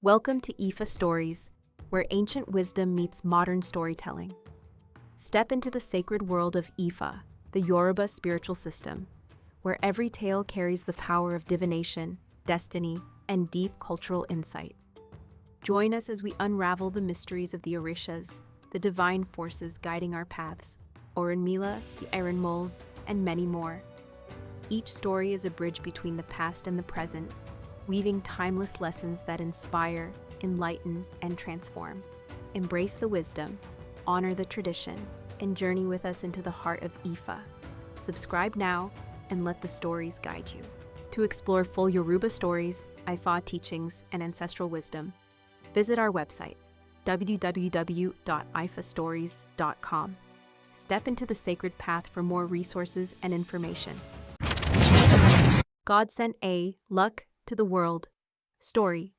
Welcome to IFAStories, where ancient wisdom meets modern storytelling. Step into the sacred world of Ifa, the Yoruba spiritual system, where every tale carries the power of divination, destiny, and deep cultural insight. Join us as we unravel the mysteries of the Orishas, the divine forces guiding our paths, Orúnmìlà, the Iron Moles, and many more. Each story is a bridge between the past and the present, weaving timeless lessons that inspire, enlighten, and transform. Embrace the wisdom, honor the tradition, and journey with us into the heart of Ifa. Subscribe now and let the stories guide you. To explore full Yoruba stories, Ifa teachings, and ancestral wisdom, visit our website, www.ifastories.com. Step into the sacred path for more resources and information. God sent luck to the world. Story.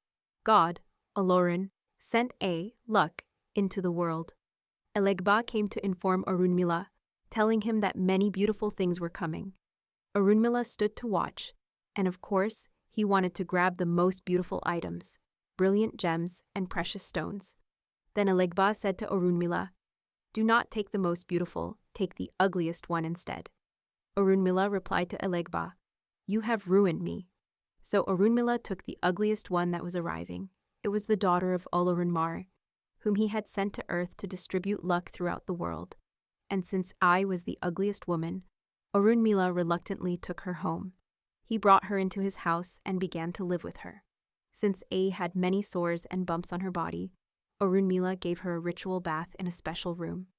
God, Olórun, sent luck into the world. Èlégbà came to inform Orúnmìlà, telling him that many beautiful things were coming. Orúnmìlà stood to watch, and of course, he wanted to grab the most beautiful items, brilliant gems and precious stones. Then Èlégbà said to Orúnmìlà, "Do not take the most beautiful, take the ugliest one instead." Orúnmìlà replied to Èlégbà, "You have ruined me." So Orúnmìlà took the ugliest one that was arriving. It was the daughter of Olórun, whom he had sent to earth to distribute luck throughout the world. And since I was the ugliest woman, Orúnmìlà reluctantly took her home. He brought her into his house and began to live with her. Since had many sores and bumps on her body, Orúnmìlà gave her a ritual bath in a special room.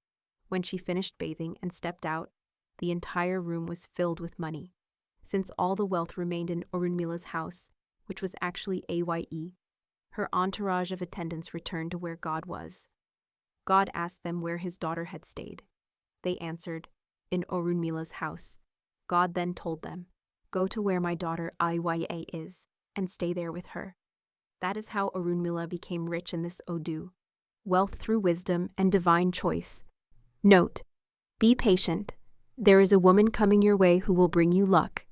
When she finished bathing and stepped out, the entire room was filled with money. Since all the wealth remained in Orúnmìlà's house, which was actually her entourage of attendants returned to where God was. God asked them where his daughter had stayed. They answered, "In Orúnmìlà's house." God then told them, "Go to where my daughter is, and stay there with her." That is how Orúnmìlà became rich in this Odu. Wealth through wisdom and divine choice. Note: be patient. There is a woman coming your way who will bring you luck.